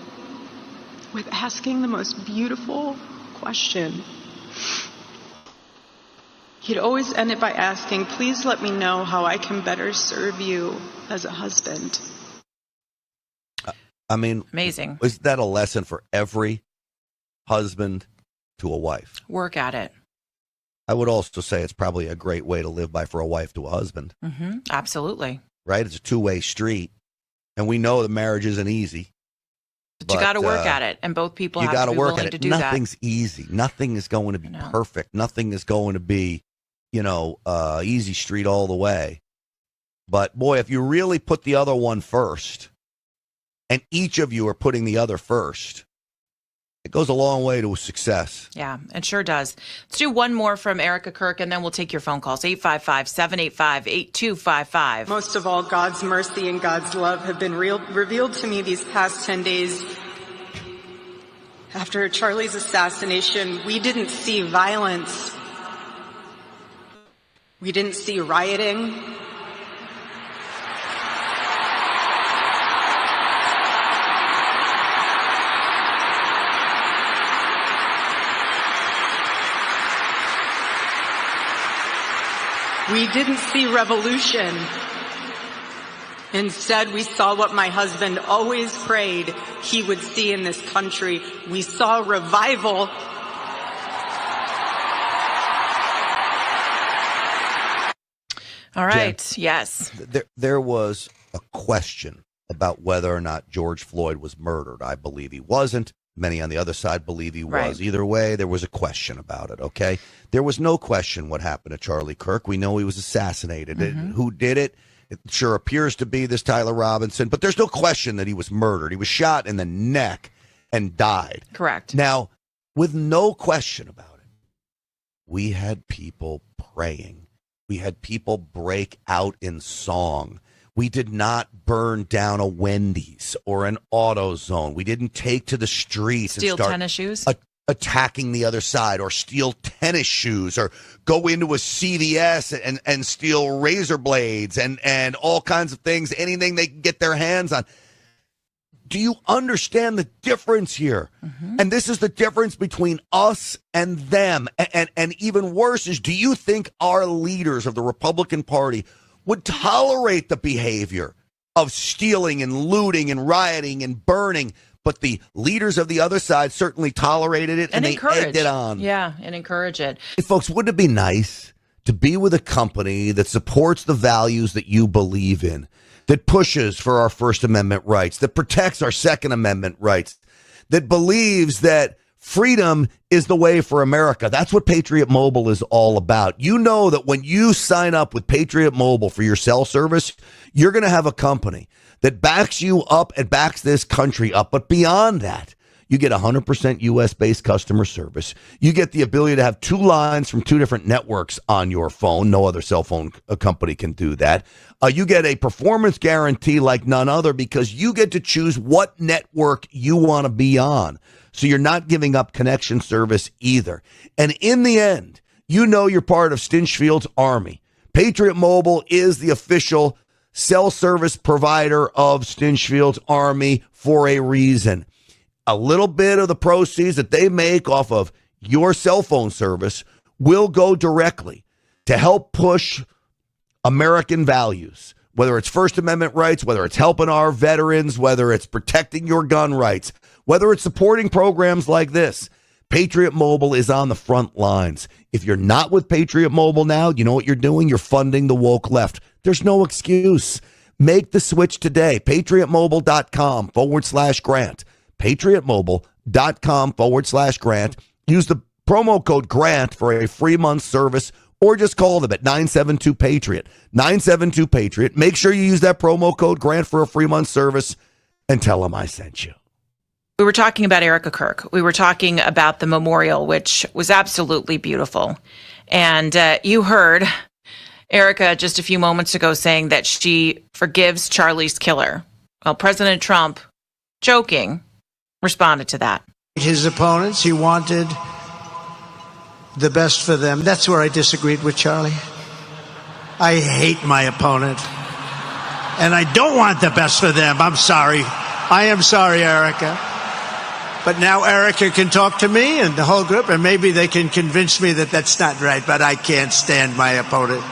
with asking the most beautiful question. He'd always end it by asking, please let me know how I can better serve you as a husband. I mean, amazing. Is that a lesson for every husband to a wife? Work at it. I would also say it's probably a great way to live by for a wife to a husband. Mm-hmm. Absolutely. Right? It's a two-way street. And we know that marriage isn't easy. But you got to work at it. And both people have to be willing to do that. Nothing's easy. Nothing is going to be perfect. Nothing is going to be, easy street all the way. But boy, if you really put the other one first, and each of you are putting the other first, it goes a long way to success. Yeah, it sure does. Let's do one more from Erika Kirk, and then we'll take your phone calls. 855-785-8255. Most of all, God's mercy and God's love have been revealed to me these past 10 days. After Charlie's assassination, we didn't see violence. We didn't see rioting. We didn't see revolution. Instead, we saw what my husband always prayed he would see in this country. We saw revival. All right. Jen, yes. There was a question about whether or not George Floyd was murdered. I believe he wasn't. Many on the other side believe he was. Right. Either way, there was a question about it, okay? There was no question what happened to Charlie Kirk. We know he was assassinated. Who did it? It sure appears to be this Tyler Robinson, but there's no question that he was murdered. He was shot in the neck and died. Correct. Now, with no question about it, we had people praying. We had people break out in song. We did not burn down a Wendy's or an AutoZone. We didn't take to the streets Steal and start tennis shoes? Attacking the other side, or steal tennis shoes, or go into a CVS and steal razor blades and all kinds of things, anything they can get their hands on. Do you understand the difference here? And this is the difference between us and them. And even worse is, do you think our leaders of the Republican Party would tolerate the behavior of stealing and looting and rioting and burning? But the leaders of the other side certainly tolerated it and they egged it on. Yeah, and encourage it. Hey, folks, wouldn't it be nice to be with a company that supports the values that you believe in, that pushes for our First Amendment rights, that protects our Second Amendment rights, that believes that freedom is the way for America. That's what Patriot Mobile is all about. You know that when you sign up with Patriot Mobile for your cell service, you're going to have a company that backs you up and backs this country up. But beyond that, you get 100% U.S.-based customer service. You get the ability to have 2 lines from 2 different networks on your phone. No other cell phone company can do that. You get a performance guarantee like none other because you get to choose what network you want to be on. So you're not giving up connection service either. And in the end, you know you're part of Stinchfield's army. Patriot Mobile is the official cell service provider of Stinchfield's army for a reason. A little bit of the proceeds that they make off of your cell phone service will go directly to help push American values, whether it's First Amendment rights, whether it's helping our veterans, whether it's protecting your gun rights, whether it's supporting programs like this. Patriot Mobile is on the front lines. If you're not with Patriot Mobile now, you know what you're doing? You're funding the woke left. There's no excuse. Make the switch today. PatriotMobile.com/grant. PatriotMobile.com/grant. Use the promo code GRANT for a free month service, or just call them at 972-PATRIOT. 972-PATRIOT. Make sure you use that promo code GRANT for a free month service and tell them I sent you. We were talking about Erika Kirk. We were talking about the memorial, which was absolutely beautiful. And you heard Erika just a few moments ago saying that she forgives Charlie's killer. Well, President Trump, joking, responded to that. His opponents, he wanted the best for them. That's where I disagreed with Charlie. I hate my opponent. And I don't want the best for them. I'm sorry. I am sorry, Erika. But now Erika can talk to me and the whole group, and maybe they can convince me that that's not right, but I can't stand my opponent.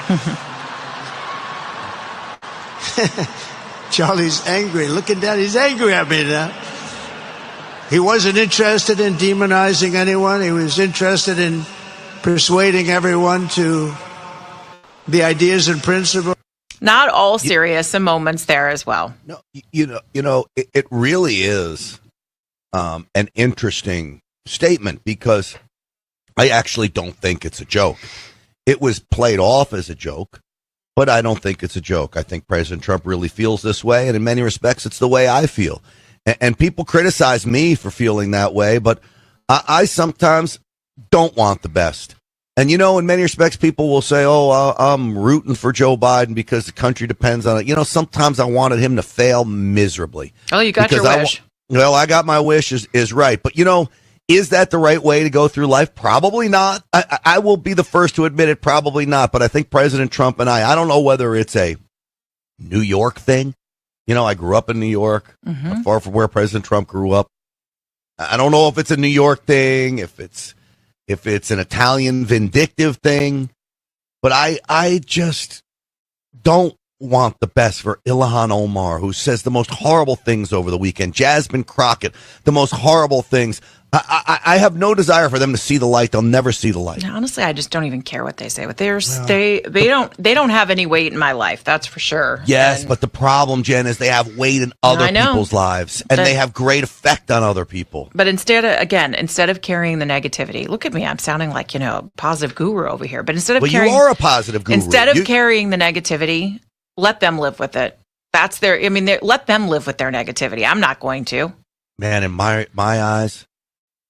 Charlie's angry. Looking down, he's angry at me now. He wasn't interested in demonizing anyone. He was interested in persuading everyone to the ideas and principles. Not all serious, some moments there as well. No, it really is an interesting statement because I actually don't think it's a joke. It was played off as a joke, but I don't think it's a joke. I think President Trump really feels this way, and in many respects, it's the way I feel. And people criticize me for feeling that way, but I sometimes don't want the best. And, in many respects, people will say, I'm rooting for Joe Biden because the country depends on it. Sometimes I wanted him to fail miserably. Oh, you got your wish. I got my wish is right. But, is that the right way to go through life? Probably not. I will be the first to admit it, probably not. But I think President Trump and I don't know whether it's a New York thing. I grew up in New York, not far from where President Trump grew up. I don't know if it's a New York thing, if it's an Italian vindictive thing, but I just don't want the best for Ilhan Omar, who says the most horrible things over the weekend. Jasmine Crockett, the most horrible things. I have no desire for them to see the light. They'll never see the light. Honestly, I just don't even care what they say. But they don't have any weight in my life. That's for sure. Yes, but the problem, Jen, is they have weight in other people's lives, and they have great effect on other people. But instead of carrying the negativity, look at me. I'm sounding like a positive guru over here. But instead of you are a positive guru. Instead of carrying the negativity, let them live with it. That's let them live with their negativity. I'm not going to. Man, in my eyes,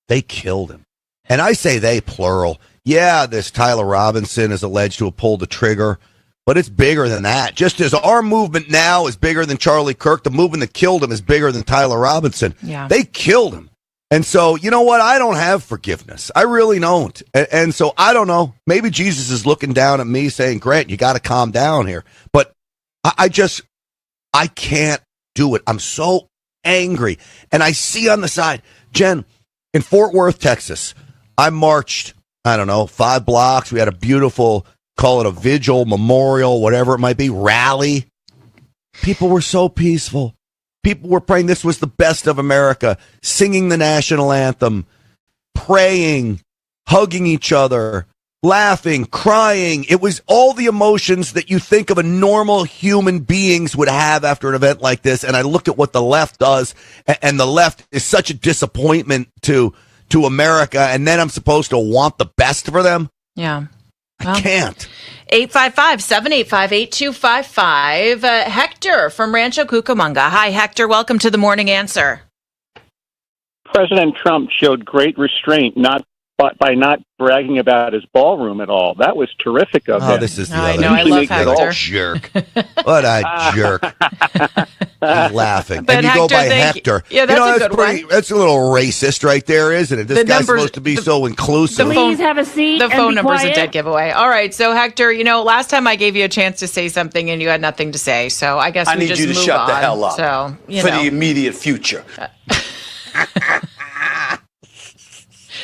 they killed him. And I say they, plural. Yeah, this Tyler Robinson is alleged to have pulled the trigger, but it's bigger than that. Just as our movement now is bigger than Charlie Kirk, the movement that killed him is bigger than Tyler Robinson. Yeah. They killed him. And so, you know what? I don't have forgiveness. I really don't. And so, I don't know. Maybe Jesus is looking down at me saying, Grant, you got to calm down here. But I can't do it. I'm so angry. And I see on the side, Jen, in Fort Worth, Texas, I marched, 5 blocks. We had a beautiful, call it a vigil, memorial, whatever it might be, rally. People were so peaceful. People were praying. This was the best of America, singing the national anthem, praying, hugging each other. laughing, crying. It was all the emotions that you think of a normal human beings would have after an event like this. And I looked at what the left does, and the left is such a disappointment to America. And then I'm supposed to want the best for them? Yeah. Well, I can't. 855-785-8255. Hector from Rancho Cucamonga. Hi, Hector. Welcome to the Morning Answer. President Trump showed great restraint by not bragging about his ballroom at all. That was terrific of him. Oh, this is the other. I love Hector. Jerk. What a jerk. He's laughing. But and you Hector, go by Hector. Yeah, that's a good one. That's a little racist right there, isn't it? This guy's supposed to be so inclusive. Please have a seat. The phone number's a dead giveaway. All right, so Hector, last time I gave you a chance to say something and you had nothing to say, so I guess I we need just you to move shut on. the hell up So, for the immediate future.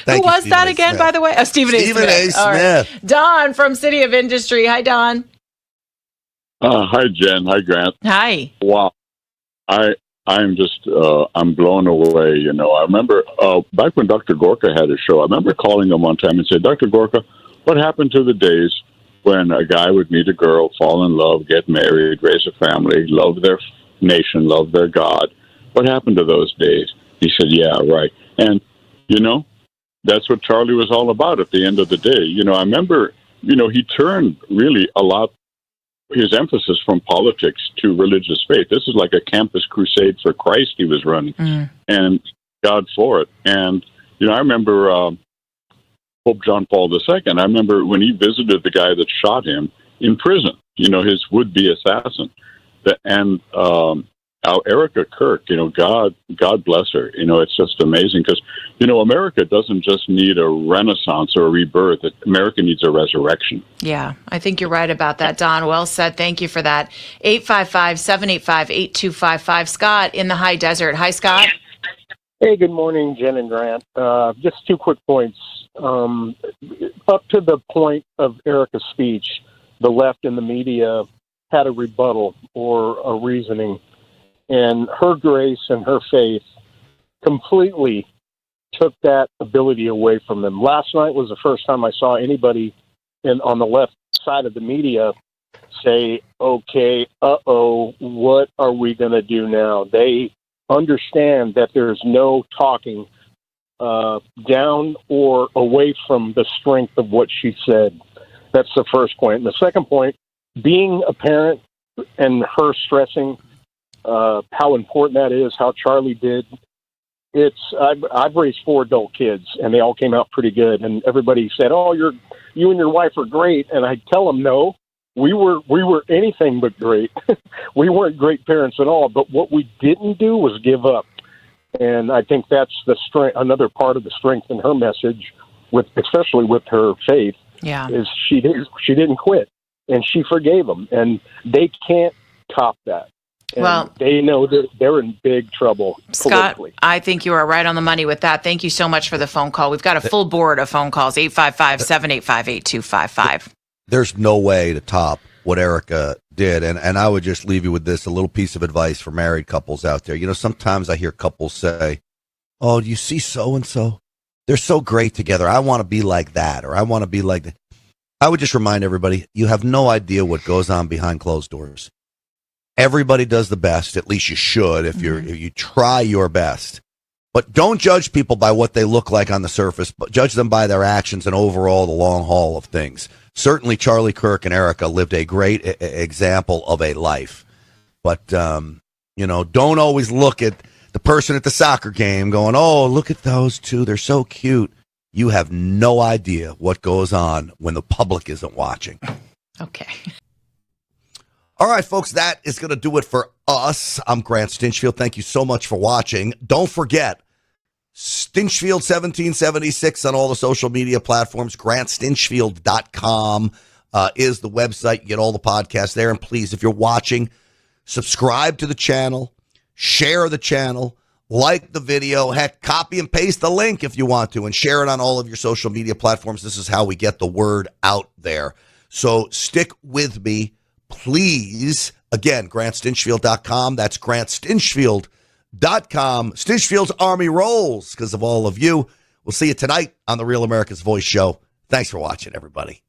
Who was that again, by the way? Oh, Stephen A. Smith. All right. Don from City of Industry. Hi, Don. Hi, Jen. Hi, Grant. Hi. Wow. I'm just, I'm blown away. I remember back when Dr. Gorka had a show, I remember calling him one time and say, Dr. Gorka, what happened to the days when a guy would meet a girl, fall in love, get married, raise a family, love their nation, love their God? What happened to those days? He said, yeah, right. And, that's what Charlie was all about at the end of the day. I remember, he turned really a lot, his emphasis from politics to religious faith. This is like a campus crusade for Christ he was running, and God for it. And, I remember Pope John Paul II, I remember when he visited the guy that shot him in prison, his would-be assassin. And Erika Kirk, God bless her. It's just amazing because, America doesn't just need a renaissance or a rebirth. America needs a resurrection. Yeah, I think you're right about that, Don. Well said. Thank you for that. 855-785-8255. Scott in the high desert. Hi, Scott. Hey, good morning, Jen and Grant. Just 2 quick points. Up to the point of Erika's speech, the left and the media had a rebuttal or a reasoning. And her grace and her faith completely took that ability away from them. Last night was the first time I saw anybody on the left side of the media say, okay, what are we going to do now? They understand that there's no talking down or away from the strength of what she said. That's the first point. And the second point, being a parent and her stressing how important that is, how Charlie did. I've raised 4 adult kids, and they all came out pretty good. And everybody said, "Oh, you and your wife are great." And I tell them, "No, we were anything but great. We weren't great parents at all. But what we didn't do was give up." And I think that's the strength. Another part of the strength in her message, especially with her faith, is she didn't quit, and she forgave them, and they can't top that. And they know that they're in big trouble politically. Scott, I think you are right on the money with that. Thank you so much for the phone call. We've got a full board of phone calls, 855-785-8255. There's no way to top what Erika did. And I would just leave you with this, a little piece of advice for married couples out there. Sometimes I hear couples say, oh, do you see so-and-so? They're so great together. I want to be like that, or I want to be like that. I would just remind everybody, you have no idea what goes on behind closed doors. Everybody does the best. At least you should if you try your best. But don't judge people by what they look like on the surface, but judge them by their actions and overall the long haul of things. Certainly Charlie Kirk and Erika lived a great example of a life. But, don't always look at the person at the soccer game going, oh, look at those two. They're so cute. You have no idea what goes on when the public isn't watching. Okay. All right, folks, that is going to do it for us. I'm Grant Stinchfield. Thank you so much for watching. Don't forget, Stinchfield 1776 on all the social media platforms. GrantStinchfield.com is the website. You get all the podcasts there. And please, if you're watching, subscribe to the channel, share the channel, like the video, heck, copy and paste the link if you want to, and share it on all of your social media platforms. This is how we get the word out there. So stick with me. Please, again, GrantStinchfield.com. That's GrantStinchfield.com. Stinchfield's Army rolls because of all of you. We'll see you tonight on the Real America's Voice show. Thanks for watching, everybody.